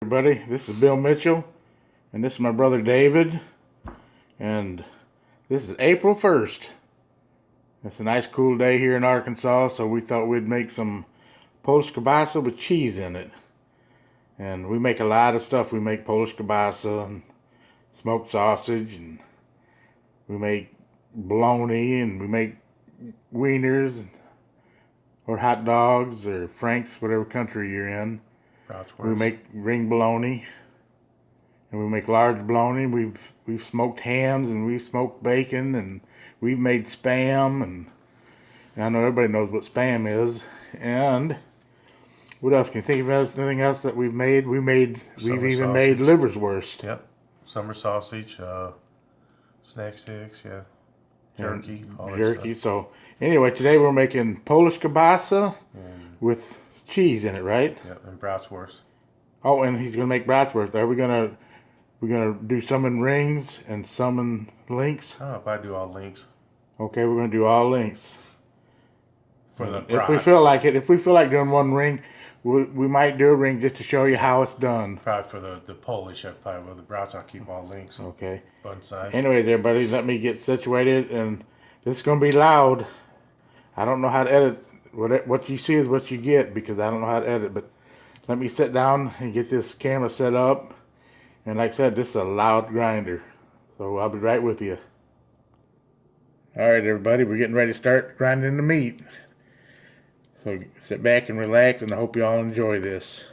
Everybody, this is Bill Mitchell, and this is my brother David, and this is April 1st. It's a nice cool day here in Arkansas, so we thought we'd make some Polish kielbasa with cheese in it. And we make a lot of stuff. We make Polish kielbasa and smoked sausage, and we make bologna, and we make wieners, or hot dogs, or franks, whatever country you're in. We make ring bologna, and we make large bologna. We've smoked hams, and we've smoked bacon, and we've made spam, and I know everybody knows what spam is. And what else? Can you think of anything else that we've made? We've even made liverwurst. Yep, summer sausage, snack sticks, yeah, jerky, all that jerky. stuff. So anyway, today we're making Polish kielbasa with cheese in it, right? Yeah, and bratwurst. Oh, and he's gonna make bratwurst. We're gonna do some in rings and some in links. Oh, if I do all links Okay, we're gonna do all links. for the If brats. we feel like it, if we feel like doing one ring, we might do a ring just to show you how it's done. Probably for the Polish, probably with the brats, I'll keep all links. Okay. Bun size. Anyways, everybody, let me get situated, and this is gonna be loud. I don't know how to edit. What you see is what you get, because I don't know how to edit. But let me sit down and get this camera set up. And like I said, this is a loud grinder. So I'll be right with you. Alright, everybody, we're getting ready to start grinding the meat. So sit back and relax, and I hope you all enjoy this.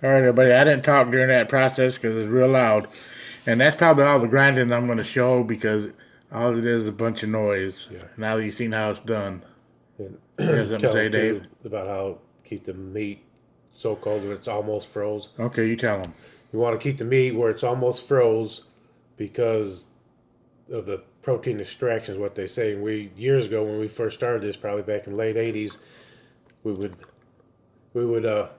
Alright, everybody, I didn't talk during that process because it's real loud. And that's probably all the grinding I'm going to show, because all it is a bunch of noise. Yeah. Now that you've seen how it's done. And You have something to say, Dave? About how keep the meat so cold that it's almost froze. Okay, you tell them. You want to keep the meat where it's almost froze because of the protein extraction is what they say. Years ago when we first started this, probably back in the late 80s, we would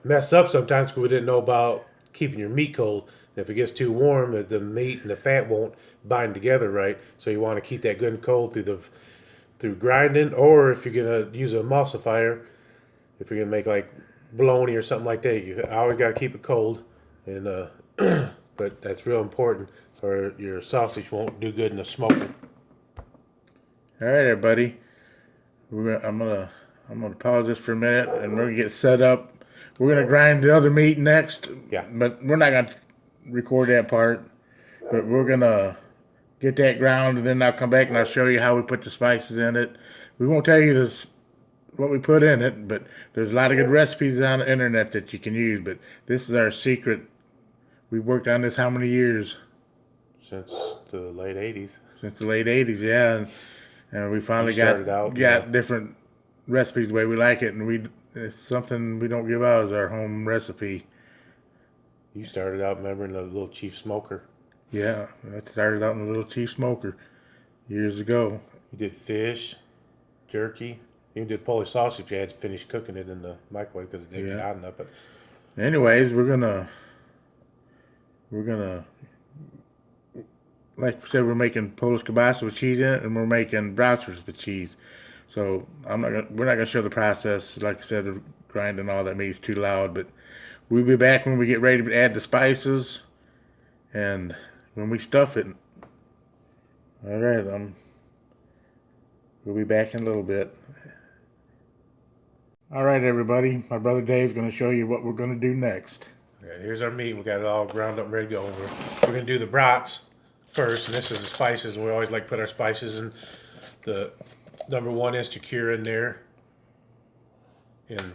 mess up sometimes because we didn't know about keeping your meat cold. If it gets too warm, the meat and the fat won't bind together right. So you want to keep that good and cold through grinding, or if you're gonna use an emulsifier, if you're gonna make like bologna or something like that, you always got to keep it cold. And but that's real important, or your sausage won't do good in the smoker. All right, everybody. I'm gonna pause this for a minute, and we're gonna get set up. We're gonna grind the other meat next. Yeah. But we're not gonna record that part. But we're gonna get that ground, and then I'll come back and I'll show you how we put the spices in it. We won't tell you this what we put in it, but there's a lot of good recipes on the internet that you can use. But this is our secret. We've worked on this how many years? Since the late 80s. Since the late 80s, yeah. And we finally got different recipes the way we like it, and it's something we don't give out as our home recipe. You started out, remember, in the little Chief Smoker. Yeah, I started out in the little Chief Smoker years ago. You did fish, jerky. You did Polish sausage. You had to finish cooking it in the microwave because it didn't get hot enough. But anyways, we're gonna, like we said, we're making Polish kielbasa with cheese in it, and we're making bratwurst with cheese. So we're not gonna show the process. Like I said, of grinding all that meat's too loud. But we'll be back when we get ready to add the spices, and when we stuff it. All right, we'll be back in a little bit. All right, everybody. My brother Dave's going to show you what we're going to do next. okay, here's our meat. We got it all ground up and ready to go. We're going to do the brats first, and this is the spices. And we always like to put our spices in. The number one is to in there, and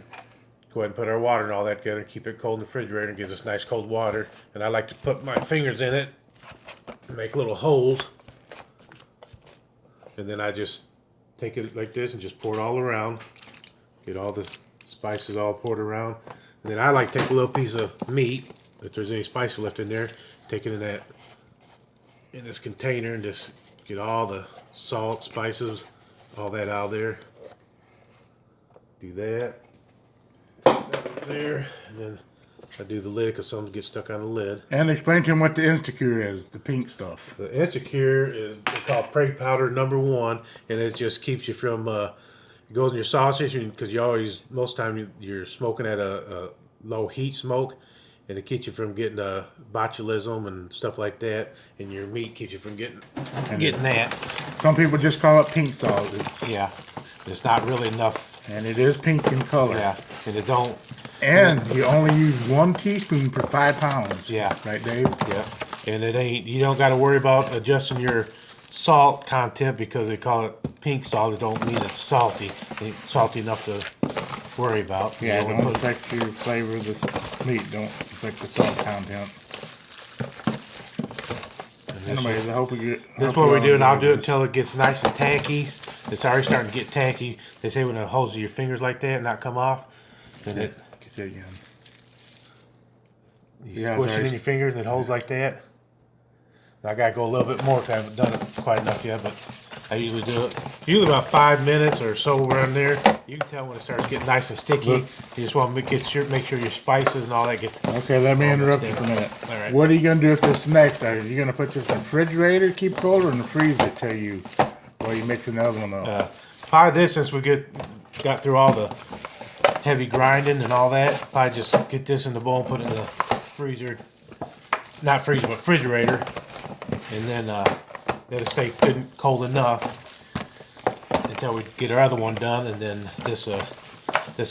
go ahead and put our water and all that together and keep it cold in the refrigerator and gives us nice cold water. And I like to put my fingers in it and make little holes, and then I just take it like this and just pour it all around. Get all the spices all poured around. And then I like to take a little piece of meat, if there's any spices left in there, take it in this container and just get all the salt, spices, all that out of there. Do that. There. And then I do the lid because something gets stuck on the lid. And explain to him what the Instacure is, the pink stuff. The Instacure is called Prey Powder number 1, and it just keeps you from... it goes in your sausage because most time you're smoking at a low heat smoke, and it keeps you from getting botulism and stuff like that, and your meat keeps you from getting that. Some people just call it pink salt. It's not really enough. And it is pink in color. Yeah, and it don't. And you only use 1 teaspoon per 5 pounds. Yeah. Right, Dave? Yeah. And you don't got to worry about adjusting your salt content because they call it pink salt. It don't mean it's salty. It ain't salty enough to worry about. Yeah, it don't affect your flavor of the meat. Don't affect the salt content. Anyways, I hope we get... This is what we do, and I'll do it until it gets nice and tacky. It's already starting to get tacky. They say when it holds your fingers like that and not come off, then it... Get that again. You squish it in your fingers and it holds like that. I gotta go a little bit more because I haven't done it quite enough yet, but I usually do it. Usually about 5 minutes or so around there. You can tell when it starts getting nice and sticky. You just want to make sure your spices and all that gets... Okay, let me interrupt you for a minute. All right. What are you going to do with this next? Are you going to put this in the refrigerator, keep cold, or in the freezer till you... While you mix another one up? Probably this, since we got through all the heavy grinding and all that, probably just get this in the bowl and put it in the freezer. Not freezer, but refrigerator. And then let it stay good and cold enough until we get our other one done, and then this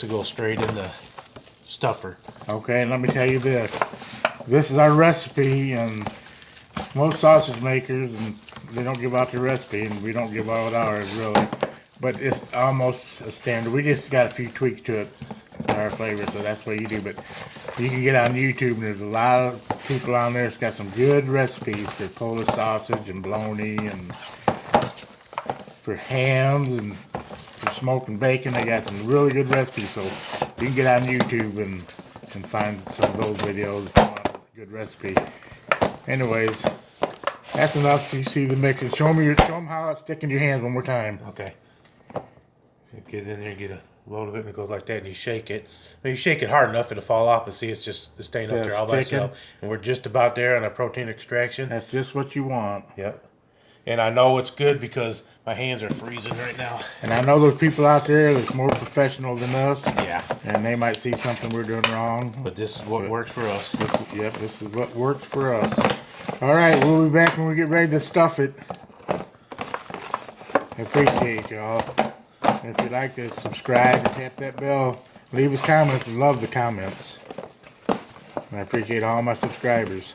will go straight in the stuffer. Okay, and let me tell you this. This is our recipe, and most sausage makers, and they don't give out the recipe, and we don't give out ours really. But it's almost a standard. We just got a few tweaks to it, our flavor, so that's what you do. But you can get on YouTube, and there's a lot of people on there that's got some good recipes for Polish sausage and bologna, and for hams, and for smoking bacon. They got some really good recipes, so you can get on YouTube and find some of those videos if you want a good recipe. Anyways, that's enough. You see the mix. And show them how it's sticking to your hands one more time. Okay. Get in there, get a load of it, and it goes like that, and you shake it. When you shake it hard enough, it'll fall off, and see it's just staying up there all by itself. And we're just about there on our protein extraction. That's just what you want. Yep. And I know it's good because my hands are freezing right now. And I know there's people out there that's more professional than us. Yeah. And they might see something we're doing wrong. But this is what works for us. This is what works for us. All right, we'll be back when we get ready to stuff it. I appreciate y'all. If you'd like to subscribe and tap that bell, leave us comments. I love the comments. And I appreciate all my subscribers.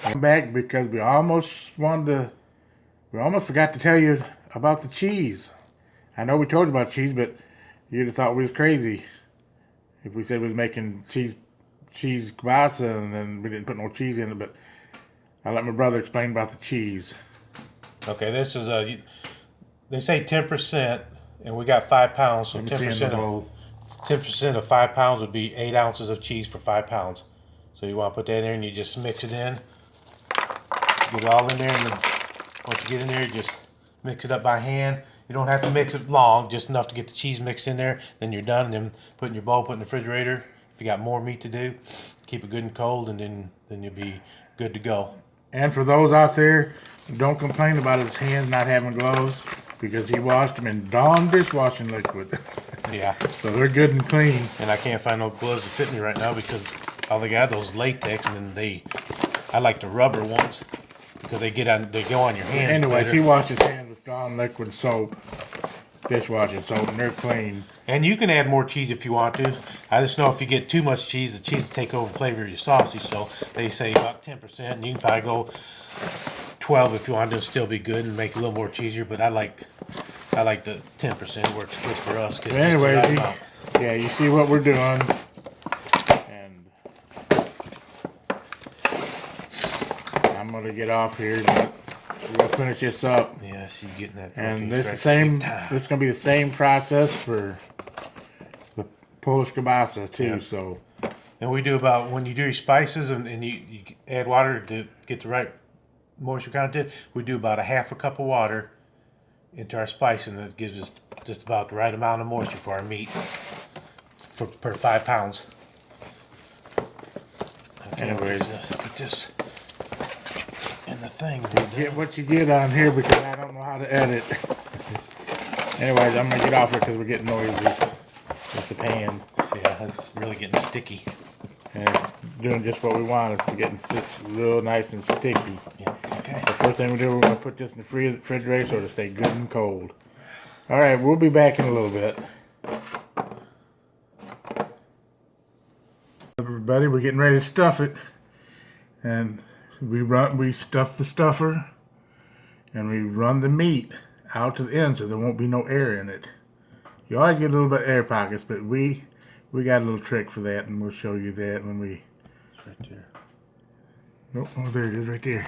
I'm back because we almost forgot to tell you about the cheese. I know we told you about cheese, but you'd have thought we was crazy if we said we was making cheese kielbasa and then we didn't put no cheese in it. But I'll let my brother explain about the cheese. Okay, this is they say 10% And we got 5 pounds, so Let me see in the 10% bowl. of 10% of 5 pounds would be 8 ounces of cheese for 5 pounds. So you want to put that in there and you just mix it in. Get it all in there, and then once you get in there, you just mix it up by hand. You don't have to mix it long, just enough to get the cheese mixed in there. Then you're done, and then put in your bowl, put in the refrigerator. If you got more meat to do, keep it good and cold, and then you'll be good to go. And for those out there, don't complain about his hands not having gloves, because he washed them in Dawn dishwashing liquid. Yeah. So they're good and clean. And I can't find no gloves to fit me right now because all they got those latex, and then I like the rubber ones because they go on your hand. Anyways, better. he washed his hands with Dawn liquid soap, dishwashing soap, and they're clean. And you can add more cheese if you want to. I just know if you get too much cheese, the cheese will take over the flavor of your sausage. So they say about 10%, and you can probably go 12 if you want to still be good and make it a little more cheesier. But I like the 10%. Works good for us. But anyways, yeah, you see what we're doing. And I'm going to get off here, but we'll finish this up. Yeah, so you getting that. And this is going to be the same process for the Polish kielbasa too. Yeah. So, and we do about, when you do your spices and you add water to get the right moisture content, we do about a half a cup of water into our spice, and it gives us just about the right amount of moisture for our meat per 5 pounds. Okay, anyways, get this in the thing. get what you get on here because I don't know how to edit. Anyways, I'm going to get off here because we're getting noisy with the pan. Yeah, it's really getting sticky. And it's doing just what we want. It's getting real nice and sticky. Yeah, okay. The first thing we do, we're going to put this in the refrigerator so it'll stay good and cold. Alright, we'll be back in a little bit. Everybody, we're getting ready to stuff it. And we stuff the stuffer. And we run the meat out to the end so there won't be no air in it. You always get a little bit of air pockets, but we got a little trick for that, and we'll show you that when we... It's right there. Nope, oh, there it is right there.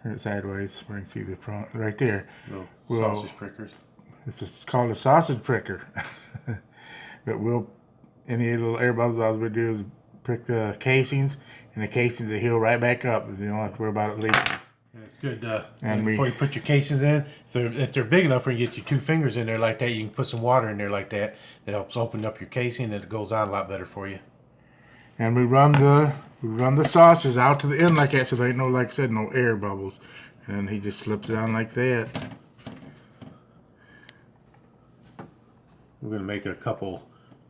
Turn it sideways where you can see the front. Right there. No, Well, sausage prickers. It's called a sausage pricker. But any little air bubbles, all we do is prick the casings, and the casings will heal right back up. You don't have to worry about it leaking. And it's good. And before you put your casings in, if they're big enough, where you get your 2 fingers in there like that, you can put some water in there like that. It helps open up your casing, and it goes on a lot better for you. And we run the sausages out to the end like that, so there ain't no, like I said, no air bubbles. And then he just slips it on like that. We're gonna make it a couple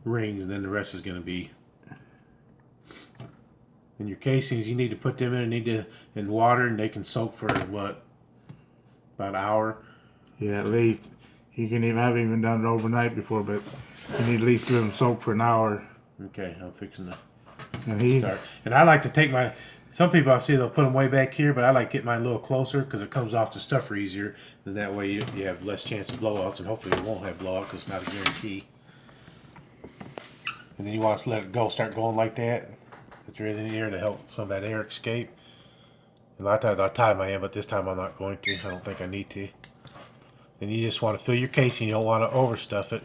rings, and then the rest is gonna be. And your casings, you need to put them in water, and they can soak for what, about an hour. Yeah, at least. You can even have even done it overnight before, but you need at least give them soak for an hour. Okay, I'm fixing to And start. And I like to take some people I see they'll put them way back here, but I like to get mine a little closer because it comes off the stuffer easier. And that way you have less chance of blowouts, and hopefully you won't have blowout because it's not a guarantee. And then you want to let it start going like that. It's right in the air to help some of that air escape. And a lot of times I tie my hand, but this time I'm not going to. I don't think I need to. Then you just want to fill your casing. You don't want to overstuff it.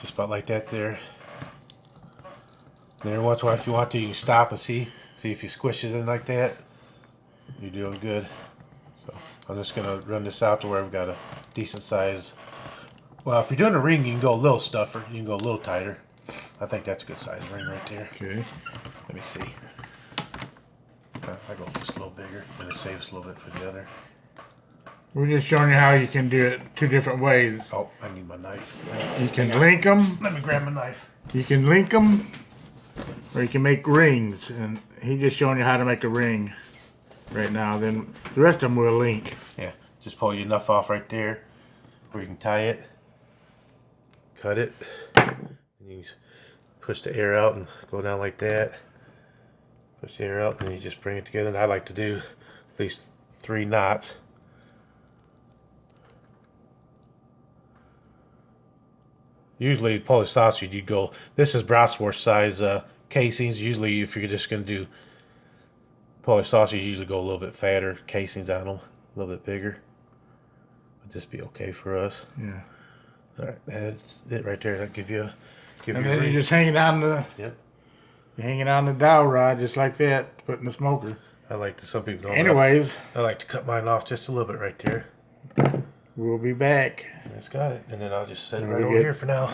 Just about like that there. And every once in a while, if you want to, you can stop and see if you squish it in like that. You're doing good. So I'm just gonna run this out to where I've got a decent size. Well, if you're doing a ring, you can go a little stuffer. You can go a little tighter. I think that's a good size ring right there. Okay. Let me see. I go just a little bigger, and it saves a little bit for the other. We're just showing you how you can do it 2 different ways. Oh, I need my knife. You can link them. Let me grab my knife. You can link them, or you can make rings. And he's just showing you how to make a ring right now. Then the rest of them will link. Yeah, just pull your enough off right there where you can tie it. Cut it. And you push the air out and go down like that. Push the air out, and you just bring it together. And I like to do at least 3 knots. Usually Polish sausage, you'd go, this is bratwurst size casings. Usually if you're just going to do Polish sausage, you usually go a little bit fatter casings on them, a little bit bigger. just be okay for us. Yeah. All right, that's it right there. That'll give you a And then you're just hanging on the Yep. you're hanging on the dowel rod just like that, putting the smoker. I like to, some people don't. Anyways, I like to cut mine off just a little bit right there. we'll be back. That's got it. And then I'll just set it Let right me over get- here for now.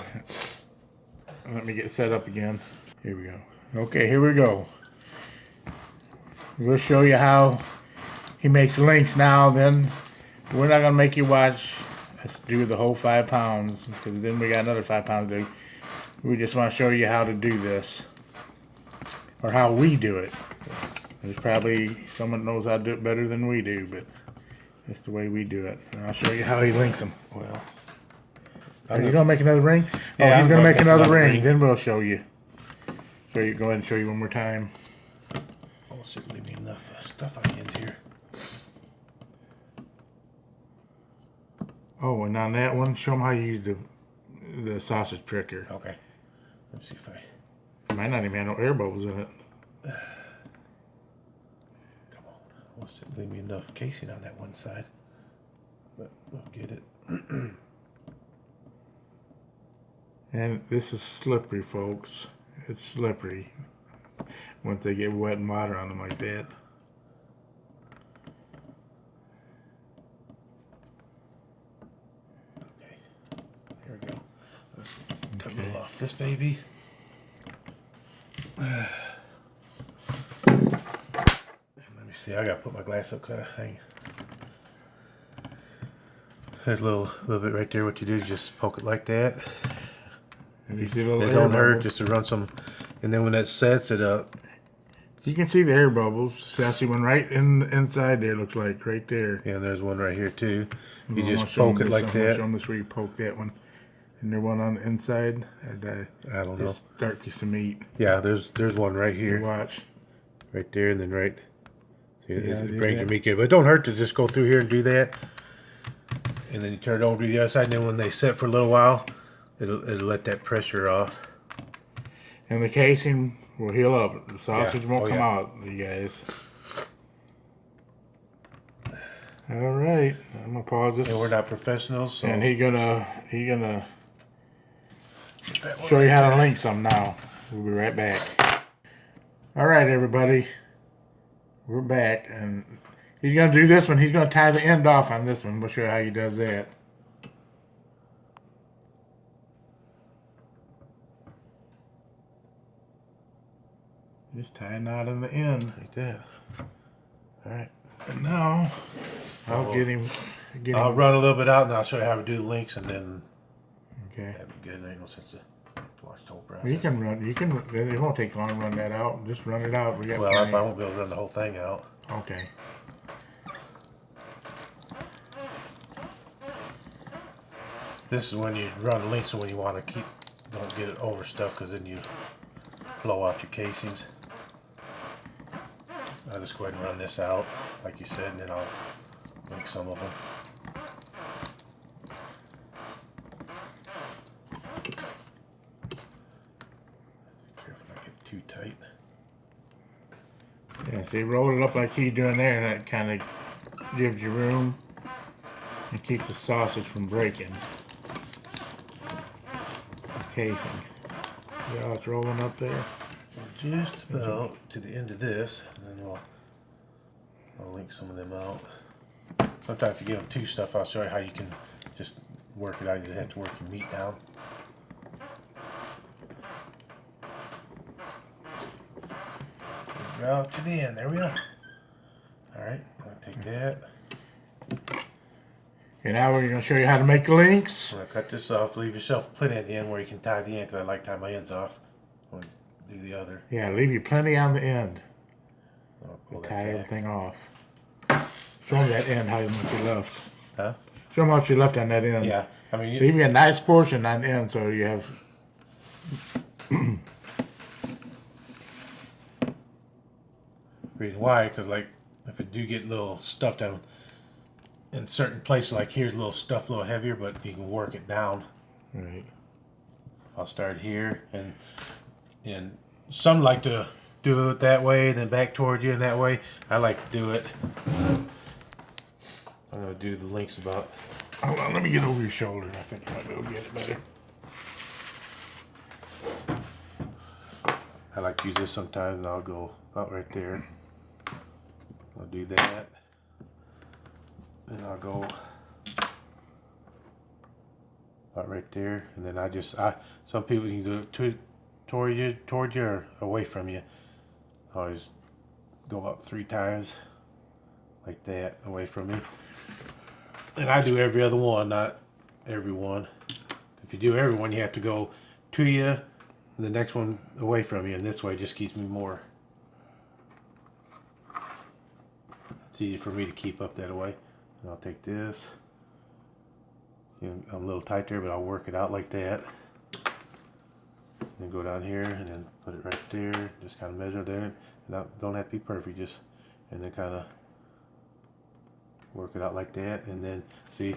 Let me get set up again. Here we go. Okay, here we go. We'll show you how he makes links now. Then we're not gonna make you watch us do the whole 5 pounds, because then we got another 5 pounds to do. We just want to show you how to do this, or how we do it. There's probably someone that knows how to do it better than we do, but it's the way we do it. And I'll show you how he links them. Well, Are you gonna make another ring? Yeah, He's I'm gonna gonna make another ring. ring. Then we'll show you. Go ahead and show you one more time. oh, should leave me enough stuff on the end here. Oh, and on that one, show them how you use the sausage pricker. Okay. Let me see if I. It might not even have no air bubbles in it. Come on. Oh, should leave me enough casing on that one side. But we'll get it. And this is slippery, folks. It's slippery once they get wet and water on them like that. Okay. There we go. Let's cut a little off this baby. Let me see. I gotta put my glass up because I hang. There's a little bit right there. What you do is just poke it like that. And you see the little It air don't hurt bubbles? just to run some, and then when that sets, it You can see the air bubbles. See, I see one right inside there. Looks like right there. yeah. There's one right here too. You I'm gonna just show poke them it this. like I'm gonna show that. them this where you poke that one. And there one on the inside. And I don't know. just dark piece of meat. Yeah, there's one right You here, watch. right there, and then right. See, Yeah, it do breaks that. your meat good, but it don't hurt to just go through here and do that. And then you turn it over to the other side, and then when they set for a little while, it'll let that pressure off. And the casing will heal up. The sausage Yeah. won't Oh, come yeah. out, you guys. All right, I'm gonna pause this. And we're not professionals, so And he gonna get that one show you right how to there. link some now. We'll be right back. All right, everybody, we're back, and he's gonna do this one. He's gonna tie the end off on this one. We'll show you how he does that. Just tie a knot in the end. Like that. All right. And now I'll get him. I'll run a little bit out, and I'll show you how to do the links, and then Okay. that'd be good. There ain't no sense to have to watch the whole You process. can run. You can. It won't take long to run that out. Just run it out. We got. Well, plenty. I won't be able to run the whole thing out. Okay. This is when you run the links, so when you want to don't get it over stuff, because then you blow out your casings. I'll just go ahead and run this out, like you said, and then I'll link some of them. Careful not get too tight. Yeah. See, roll it up like he's doing there, and that kind of gives you room and keeps the sausage from breaking. The casing. See how it's rolling up there? We're just about to the end of this, and then I'll link some of them out. Sometimes if you give them two stuff, I'll show you how you can just work it out. You just have to work your meat down. We're out to the end. There we go. Alright, I'll take that. And now we're going to show you how to make the links. I'm going to cut this off. Leave yourself plenty at the end where you can tie the end, because I like to tie my ends off. I'm going to do the other. Yeah, leave you plenty on the end. I'll pull that Tie back. everything off. Show them that end, how much you left. Huh? Show them how much you left on that end. Yeah. I mean, Leave you a nice portion on the end, so you have. reason why, because like if it do get little stuff down in certain places, like here's a little stuff a little heavier, but you can work it down. Right. I'll start here, and some like to do it that way, then back toward you, and that way. I like to do it. I'm gonna do the links about Hold on, let me get over your shoulder. I think I might be able to get it better. I like to use this sometimes, and I'll go about right there. I'll do that, and I'll go about right there, and then some people can do it toward you or away from you. I always go up 3 times like that away from me, and I do every other one, not every one. If you do every one, you have to go to you and the next one away from you, and this way it just keeps me more. It's easy for me to keep up that way. And I'll take this. I'm a little tight there, but I'll work it out like that. Then go down here and then put it right there. Just kind of measure there. Don't have to be perfect, and then kind of work it out like that. And then see,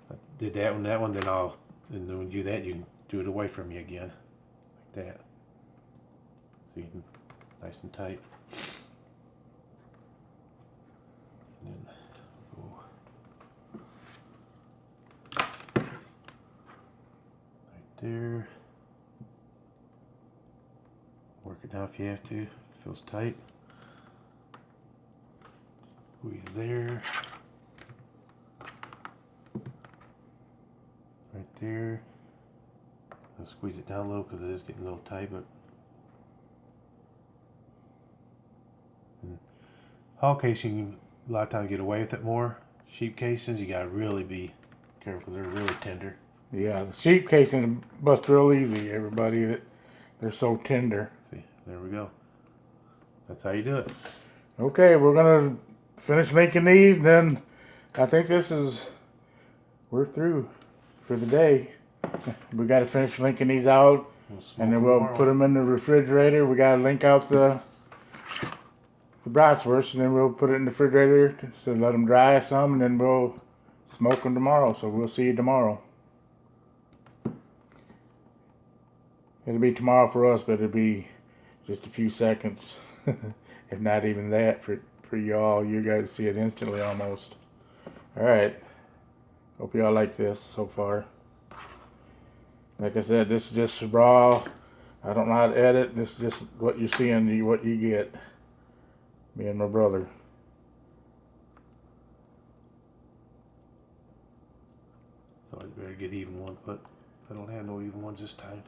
I did that one, then when you do that, you can do it away from you again, like that. So you can nice and tight. And then go right there. Work it down if you have to. It feels tight. Squeeze there. Right there. I'll squeeze it down a little because it is getting a little tight, but hog casing, you can a lot of times get away with it more. Sheep casings, you gotta really be careful. They're really tender. Yeah, the sheep casing bust real easy, everybody. They're so tender. See, there we go. That's how you do it. Okay, we're gonna finish making these, then I think we're through for the day. We gotta finish linking these out, and then we'll put them in the refrigerator. We gotta link out the bratwurst, and then we'll put it in the refrigerator to let them dry some, and then we'll smoke them tomorrow. So we'll see you tomorrow. It'll be tomorrow for us, but it'll be just a few seconds, if not even that for y'all. You guys see it instantly almost. All right. Hope y'all like this so far. Like I said, this is just raw. I don't know how to edit. This is just what you're seeing, what you get. Me and my brother. So I better get even one, but I don't have no even ones this time.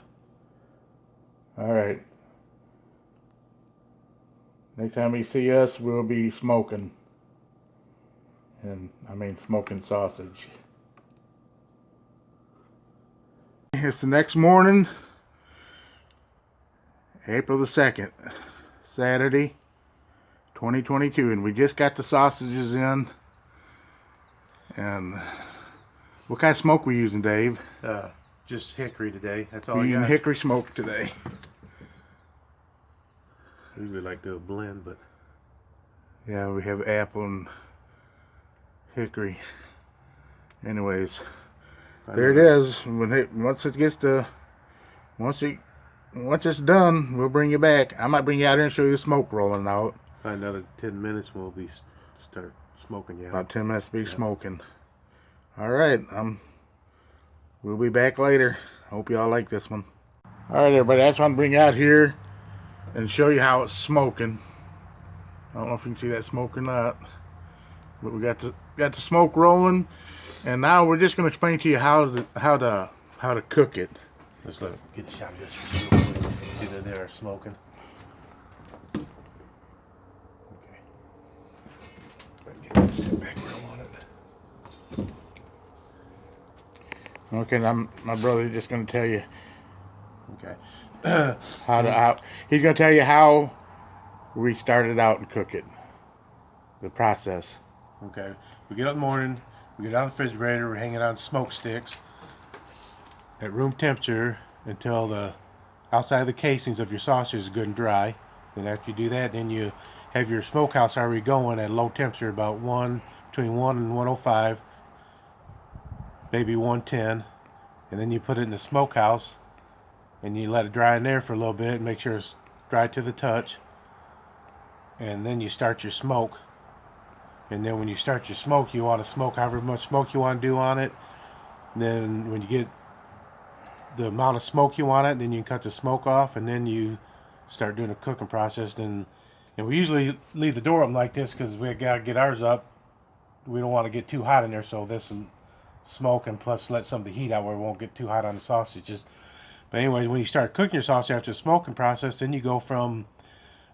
All right. Next time you see us, we'll be smoking. And I mean smoking sausage. It's the next morning, April the 2nd, Saturday, 2022, and we just got the sausages in. And what kind of smoke we using, Dave? Just hickory today. That's all We're I using got. hickory smoke today. I usually like to blend, but Yeah, we have apple and hickory. Anyways, there it is. Once it's done, we'll bring you back. I might bring you out here and show you the smoke rolling out. another 10 minutes we'll be start smoking you out. About 10 minutes to be smoking. All right, we'll be back later. Hope y'all like this one. All right, everybody, I just want to bring you out here and show you how it's smoking. I don't know if you can see that smoke or not, but we got the smoke rolling, and now we're just going to explain to you how to cook it. Let's get a shot of this real quick. See that they are smoking. Okay. Let me get that sit back where I want it. Okay, now my brother's just going to tell you Okay. he's going to tell you how we started out and cook it, the process. Okay. We get up in the morning. We get out of the refrigerator. We hang it on smoke sticks at room temperature until the outside of the casings of your sausage is good and dry. Then after you do that, then you have your smokehouse already going at low temperature, about between 1 and 105, maybe 110, and then you put it in the smokehouse and you let it dry in there for a little bit, make sure it's dry to the touch, and then you start your smoke. And then when you start your smoke, you want to smoke however much smoke you want to do on it. And then when you get the amount of smoke you want it, then you can cut the smoke off, and then you start doing the cooking process. And we usually leave the door open like this because we gotta get ours up. We don't want to get too hot in there, so this will smoke and plus let some of the heat out where it won't get too hot on the sausages. But anyway, when you start cooking your sausage after the smoking process, then you go from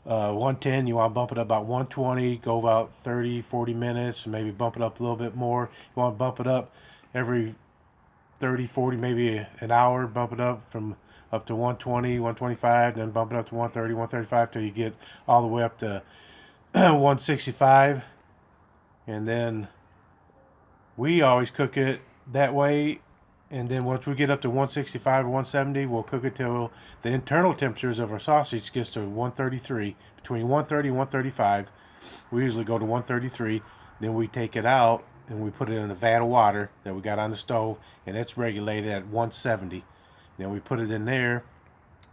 110, you want to bump it up about 120, go about 30, 40 minutes, maybe bump it up a little bit more. You want to bump it up every 30, 40, maybe an hour, bump it up from up to 120, 125, then bump it up to 130, 135 till you get all the way up to 165. And then we always cook it that way. And then once we get up to 165 or 170, we'll cook it till the internal temperatures of our sausage gets to 133. Between 130 and 135, we usually go to 133. Then we take it out and we put it in a vat of water that we got on the stove, and it's regulated at 170. Then we put it in there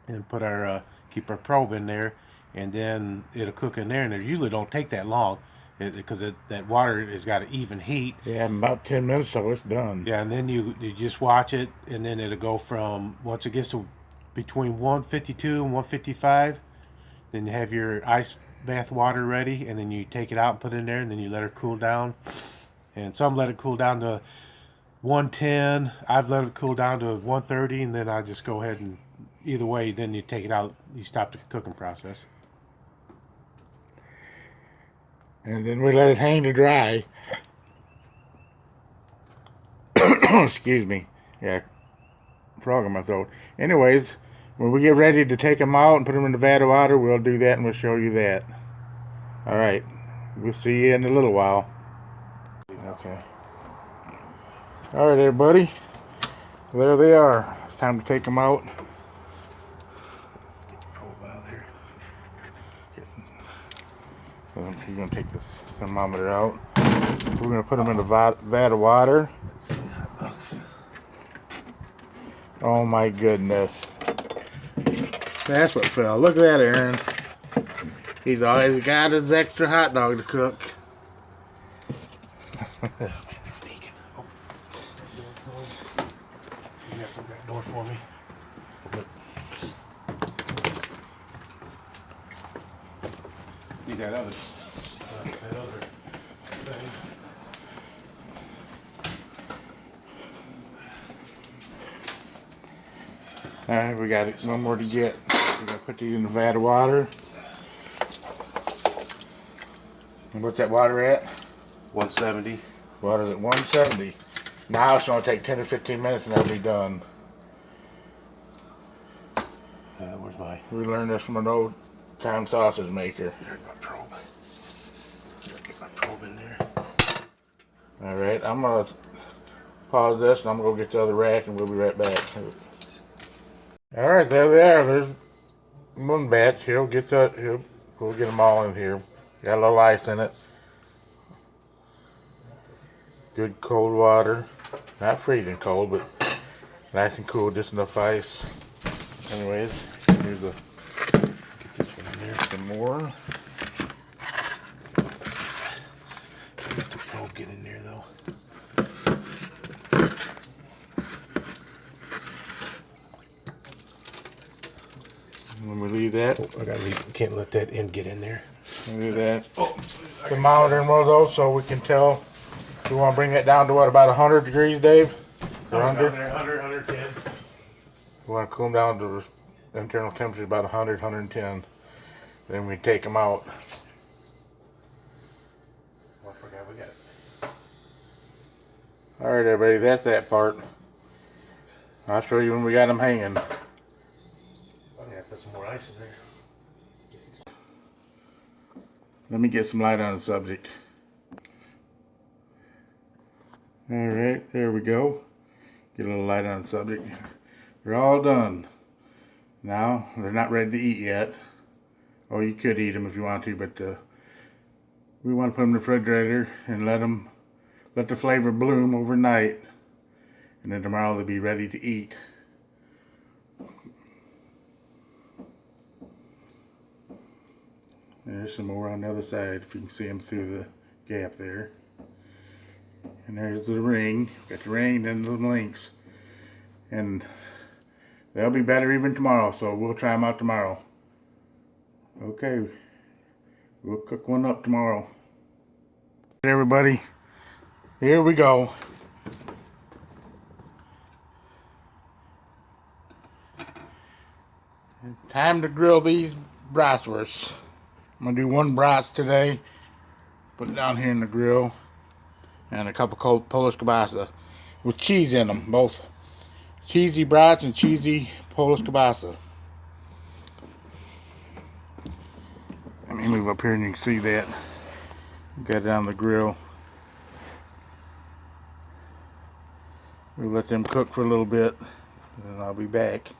and put our keep our probe in there, and then it'll cook in there. And it usually don't take that long because that water has got an even heat. Yeah, in about 10 minutes, so it's done. Yeah, and then you just watch it, and then it'll go from, once it gets to between 152 and 155, then you have your ice bath water ready, and then you take it out and put it in there, and then you let it cool down. And some let it cool down to 110. I've let it cool down to 130, and then I just go ahead and, either way, then you take it out, you stop the cooking process. And then we let it hang to dry. Excuse me. Yeah, frog in my throat. Anyways, when we get ready to take them out and put them in the vat of water, we'll do that and we'll show you that. Alright, we'll see you in a little while. Okay. Alright, everybody. There they are. It's time to take them out. Get the probe out of there. You're going to take this thermometer out. We're going to put them in the vat of water. Let's see that. Oh my goodness. That's what fell. Look at that, Aaron. He's always got his extra hot dog to cook. Bacon. Oh. You have to open that door for me. Need that other thing. Alright, we got it. One more to get. We're going to put these in the vat of water. And what's that water at? 170. Water's at 170. Now it's going to take 10 to 15 minutes and that'll be done. Where's my... We learned this from an old time sausage maker. There's my probe. Get my probe in there. Alright, I'm going to pause this and I'm going to go get the other rack and we'll be right back. Alright, there they are. There's one batch. We'll get them all in here. Got a little ice in it. Good cold water. Not freezing cold, but nice and cool, just enough ice. Anyways, here's get this one in there. Some more. Let the probe get in there though. When we leave that, I gotta leave. Can't let that end get in there. leave that thermometer in one of those so we can tell. We want to bring that down to what, about 100 degrees, Dave? Or under? 100, 110. We want to cool them down to the internal temperature about 100, 110. Then we take them out. Oh, I forgot we got it. Alright, everybody, that's that part. I'll show you when we got them hanging. I'm gonna put some more ice in there. Let me get some light on the subject. Alright, there we go. Get a little light on the subject. They're all done. Now, they're not ready to eat yet. Or you could eat them if you want to, but we want to put them in the refrigerator and let the flavor bloom overnight. And then tomorrow they'll be ready to eat. There's some more on the other side if you can see them through the gap there. And there's the ring. Got the ring and the links. And they'll be better even tomorrow, so we'll try them out tomorrow. Okay, we'll cook one up tomorrow. Everybody, here we go. Time to grill these bratwursts. I'm gonna do one bratz today. Put it down here in the grill. And a couple cold Polish kielbasa with cheese in them, both cheesy brats and cheesy Polish kielbasa. Let me move up here and you can see that. Got it on the grill. We'll let them cook for a little bit, and I'll be back.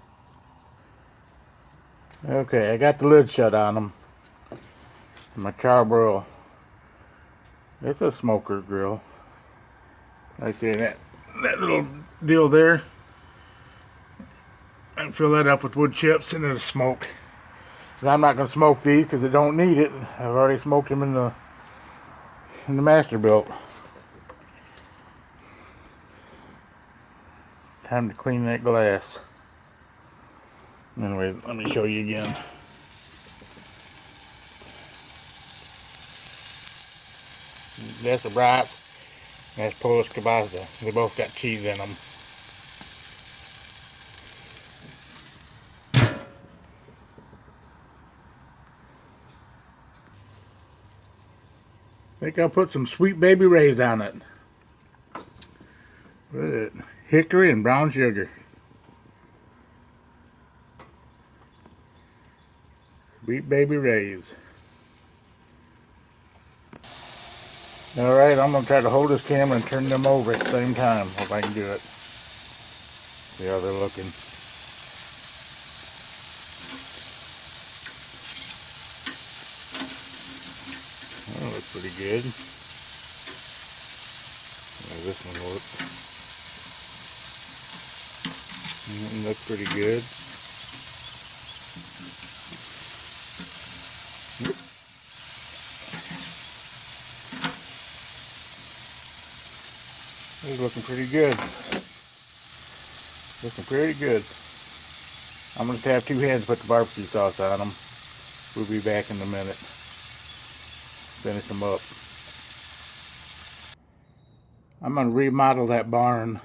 Okay, I got the lid shut on them. My charbroil. It's a smoker grill. Right there, that little deal there. I can fill that up with wood chips and it'll smoke. But I'm not going to smoke these because I don't need it. I've already smoked them in the Masterbuilt. Time to clean that glass. Anyway, let me show you again. That's a brat. That's Polish kielbasa. They both got cheese in them. I think I'll put some Sweet Baby Ray's on it. With it. Hickory and brown sugar. Sweet Baby Ray's. Alright, I'm going to try to hold this camera and turn them over at the same time. Hope I can do it. See how they're looking. That looks pretty good. This one looks. Looks pretty good. It's looking pretty good. Looking pretty good. I'm going to have two hands to put the barbecue sauce on them. We'll be back in a minute. Finish them up. I'm going to remodel that barn.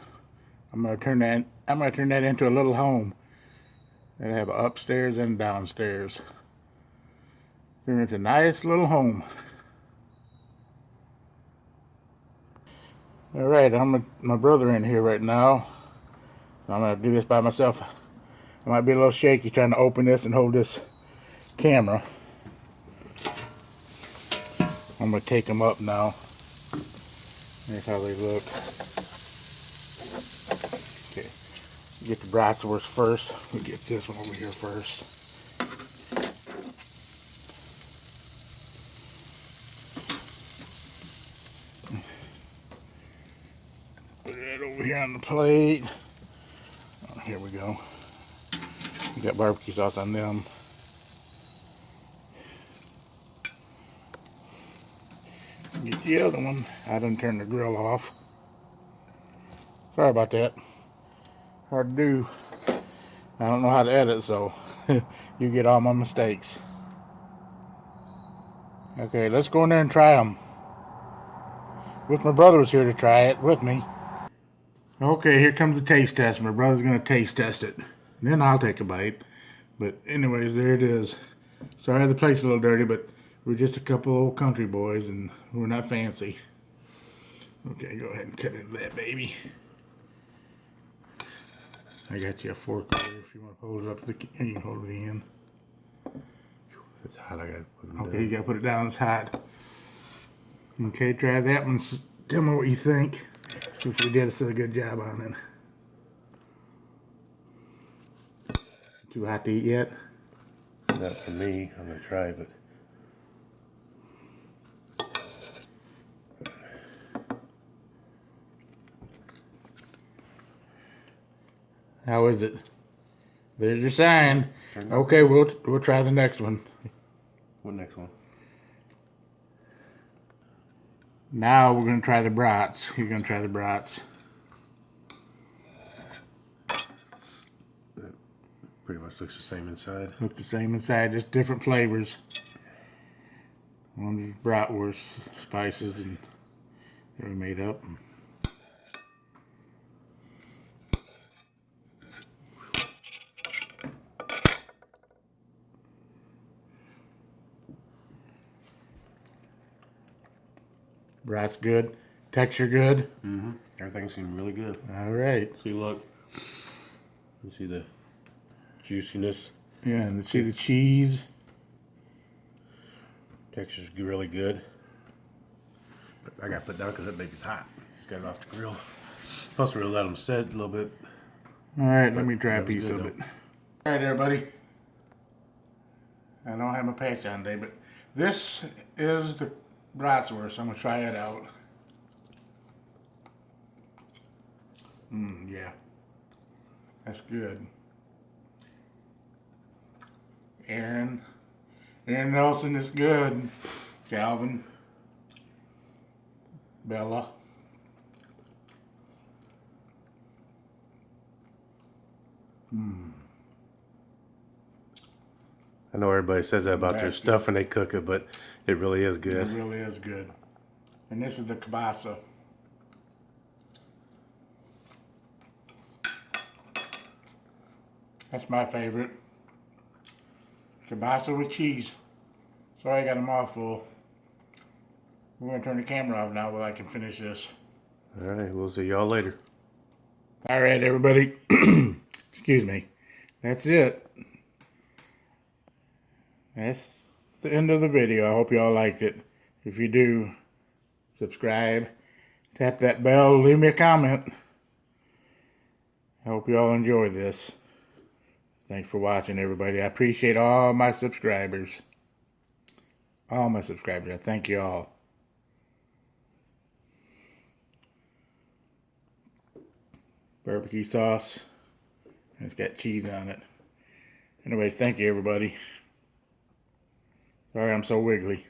I'm going to turn that into a little home. It'll have an upstairs and downstairs. Turn it into a nice little home. Alright, I'm with my brother in here right now. I'm going to do this by myself. I might be a little shaky trying to open this and hold this camera. I'm going to take them up now. Here's how they look. Okay, get the bratwurst first. We'll get this one over here first. Put that over here on the plate. Oh, here we go. We got barbecue sauce on them. Get the other one. I done turned the grill off. Sorry about that. Hard to do. I don't know how to edit, so you get all my mistakes. Okay, let's go in there and try them. Wish my brother was here to try it with me. Okay, here comes the taste test. My brother's going to taste test it. And then I'll take a bite. But anyways, there it is. Sorry the plate's a little dirty, but we're just a couple old country boys and we're not fancy. Okay, go ahead and cut into that baby. I got you a fork over if you want to hold it up to the and you can hold it in. It's hot, I gotta put it Okay, down. you gotta put it down, it's hot. Okay, try that one. Tell me what you think. If we did a good job on it. Too hot to eat yet? Not for me, I'm gonna try it, but how is it? There's your sign. Okay, we'll try the next one. what next one? Now we're going to try the brats. You're going to try the brats. Pretty much looks the same inside. Look the same inside, just different flavors. One's bratwurst spices and they're made up. Brat's good. Texture good. Mm-hmm. Everything seemed really good. All right. See, look. You see the juiciness. Yeah, and see the cheese. Texture's really good. But I got to put down because that baby's hot. Just got it off the grill. Supposed to really let them sit a little bit. All right, let me try a piece of it. All right, everybody. I don't have my patch on today, but this is the bratwurst. I'm gonna try it out. Yeah, that's good. Aaron Nelson is good. Calvin, Bella. I know everybody says that about their stuff when they cook it, but it really is good. It really is good. And this is the kielbasa. That's my favorite. Kielbasa with cheese. Sorry I got a mouthful. We're going to turn the camera off now while I can finish this. Alright, we'll see y'all later. Alright, everybody. Excuse me. That's it. That's the end of the video. I hope you all liked it. If you do, subscribe, tap that bell, leave me a comment. I hope you all enjoy this. Thanks for watching, everybody. I appreciate all my subscribers. All my subscribers. I thank you all. Barbecue sauce. It's got cheese on it. Anyways, thank you, everybody. Sorry I'm so wiggly.